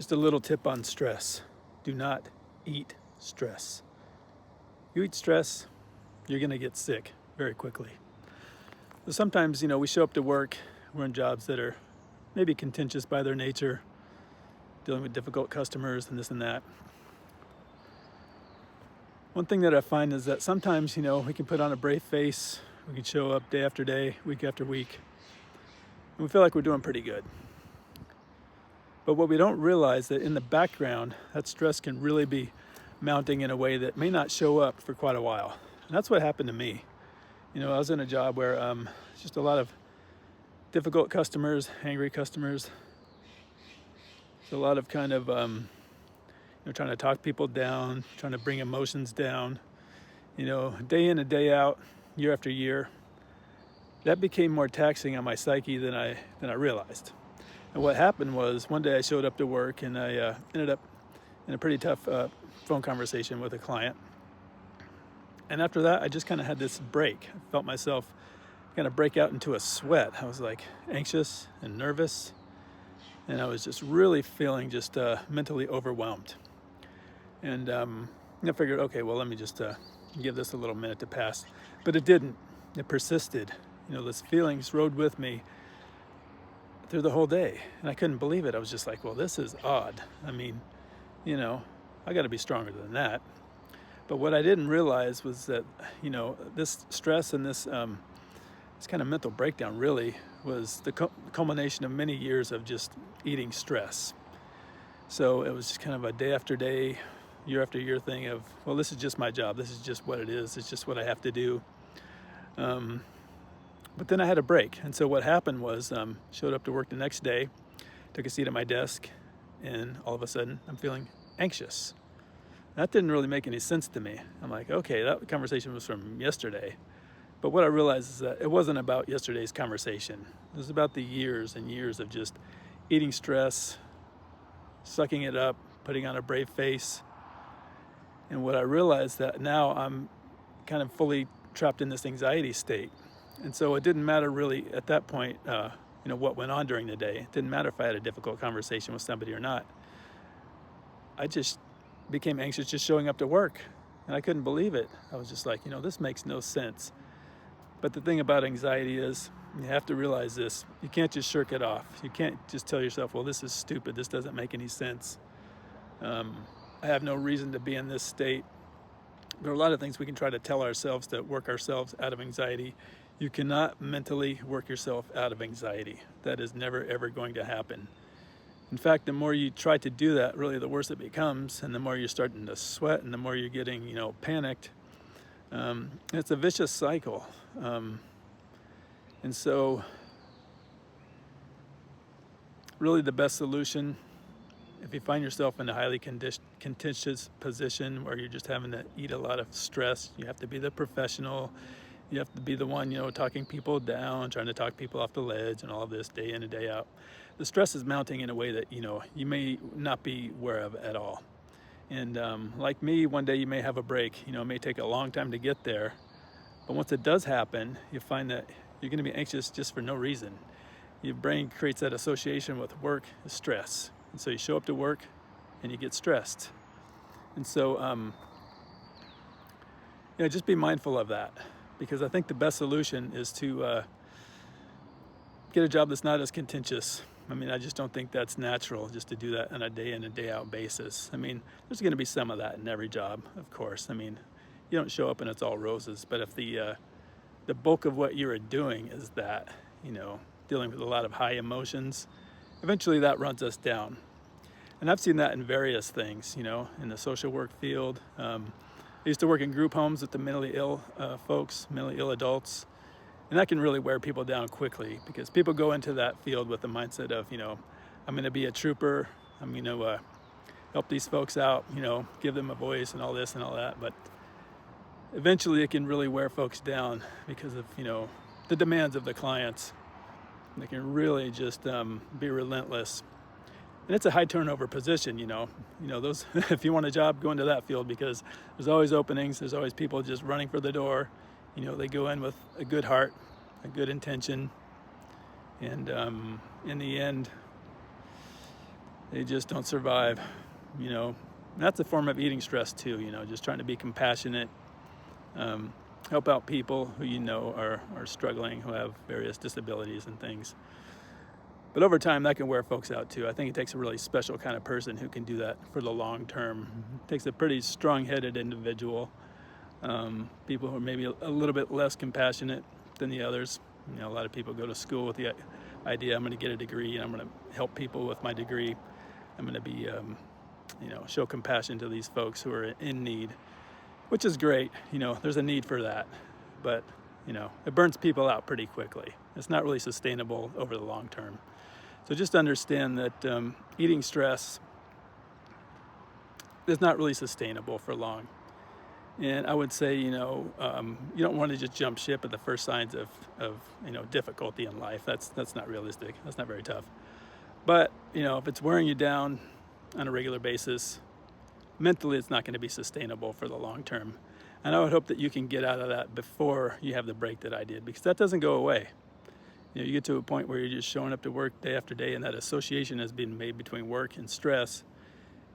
Just a little tip on stress. Do not eat stress. You eat stress, you're going to get sick very quickly. So sometimes, we show up to work, we're in jobs that are maybe contentious by their nature, dealing with difficult customers and this and that. One thing that I find is that sometimes, we can put on a brave face, we can show up day after day, week after week, and we feel like we're doing pretty good. But what we don't realize that in the background, that stress can really be mounting in a way that may not show up for quite a while. And that's what happened to me. I was in a job where just a lot of difficult customers, angry customers. So a lot of kind of, trying to talk people down, trying to bring emotions down, day in and day out, year after year. That became more taxing on my psyche than I realized. And what happened was one day I showed up to work and I ended up in a pretty tough phone conversation with a client. And after that, I just kind of had this break. I felt myself kind of break out into a sweat. I was like anxious and nervous. And I was just really feeling just mentally overwhelmed. And I figured, okay, well, let me just give this a little minute to pass. But it didn't. It persisted. Those feelings rode with me through the whole day, and I couldn't believe it. I was just like, well, this is odd. I mean, I got to be stronger than that. But what I didn't realize was that, this stress and this kind of mental breakdown really was the culmination of many years of just eating stress. So it was just kind of a day after day, year after year thing of, well, this is just my job. This is just what it is. It's just what I have to do. But then I had a break. And so what happened was, showed up to work the next day, took a seat at my desk, and all of a sudden I'm feeling anxious. That didn't really make any sense to me. I'm like, okay, that conversation was from yesterday. But what I realized is that it wasn't about yesterday's conversation. It was about the years and years of just eating stress, sucking it up, putting on a brave face. And what I realized that now I'm kind of fully trapped in this anxiety state. And so it didn't matter really at that point, what went on during the day. It didn't matter if I had a difficult conversation with somebody or not. I just became anxious just showing up to work, and I couldn't believe it. I was just like, this makes no sense. But the thing about anxiety is you have to realize this. You can't just shirk it off. You can't just tell yourself, well, this is stupid. This doesn't make any sense. I have no reason to be in this state. There are a lot of things we can try to tell ourselves to work ourselves out of anxiety. You cannot mentally work yourself out of anxiety. That is never, ever going to happen. In fact, the more you try to do that, really the worse it becomes, and the more you're starting to sweat, and the more you're getting, panicked. It's a vicious cycle. And so really the best solution, if you find yourself in a highly contentious position where you're just having to eat a lot of stress, you have to be the professional. You have to be the one, talking people down, trying to talk people off the ledge and all of this day in and day out. The stress is mounting in a way that, you may not be aware of at all. And like me, one day you may have a break. It may take a long time to get there. But once it does happen, you find that you're going to be anxious just for no reason. Your brain creates that association with work as stress. And so you show up to work and you get stressed. And so, just be mindful of that. Because I think the best solution is to get a job that's not as contentious. I just don't think that's natural just to do that on a day in and day out basis. There's going to be some of that in every job, of course. You don't show up and it's all roses. But if the bulk of what you're doing is that, dealing with a lot of high emotions, eventually that runs us down. And I've seen that in various things, in the social work field. I used to work in group homes with the mentally ill folks, mentally ill adults, and that can really wear people down quickly because people go into that field with the mindset of, I'm going to be a trooper, I'm going to help these folks out, give them a voice and all this and all that, but eventually it can really wear folks down because of, the demands of the clients. They can really just be relentless. And it's a high turnover position, those, if you want a job, go into that field because there's always openings. There's always people just running for the door. They go in with a good heart, a good intention. And in the end, they just don't survive, you know. That's a form of eating stress too, you know, just trying to be compassionate, help out people who you know are struggling, who have various disabilities and things. But over time, that can wear folks out too. I think it takes a really special kind of person who can do that for the long term. It takes a pretty strong-headed individual, people who are maybe a little bit less compassionate than the others. You know, a lot of people go to school with the idea, I'm going to get a degree and I'm going to help people with my degree. I'm going to be, you know, show compassion to these folks who are in need, which is great. You know, there's a need for that, but you know, it burns people out pretty quickly. It's not really sustainable over the long term. So just understand that eating stress is not really sustainable for long. And I would say, you know, you don't want to just jump ship at the first signs of you know, difficulty in life. That's not realistic. That's not very tough. But, you know, if it's wearing you down on a regular basis, mentally it's not going to be sustainable for the long term. And I would hope that you can get out of that before you have the break that I did, because that doesn't go away. You know, you get to a point where you're just showing up to work day after day, and that association has been made between work and stress.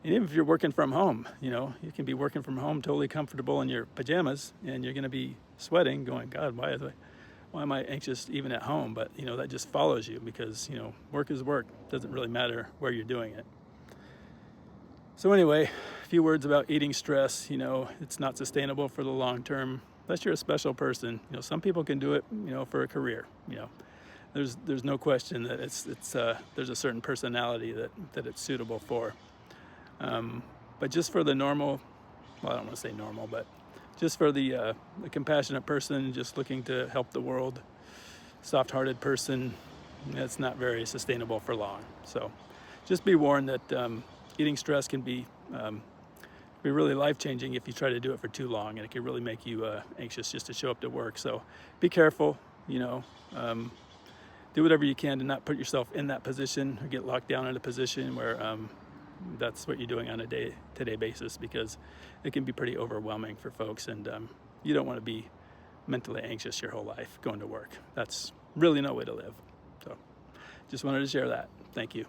And even if you're working from home, you know, you can be working from home totally comfortable in your pajamas, and you're going to be sweating, going, God, why am I anxious even at home? But, you know, that just follows you because, you know, work is work. It doesn't really matter where you're doing it. So anyway, a few words about eating stress. You know, it's not sustainable for the long term unless you're a special person. You know, some people can do it, you know, for a career. You know, there's no question that there's a certain personality that it's suitable for. But just for the normal, well, I don't want to say normal, but just for the compassionate person just looking to help the world, soft-hearted person, it's not very sustainable for long. So just be warned that eating stress can be really life-changing if you try to do it for too long, and it can really make you anxious just to show up to work. So be careful, you know, do whatever you can to not put yourself in that position or get locked down in a position where that's what you're doing on a day-to-day basis, because it can be pretty overwhelming for folks, and you don't want to be mentally anxious your whole life going to work. That's really no way to live. So just wanted to share that. Thank you.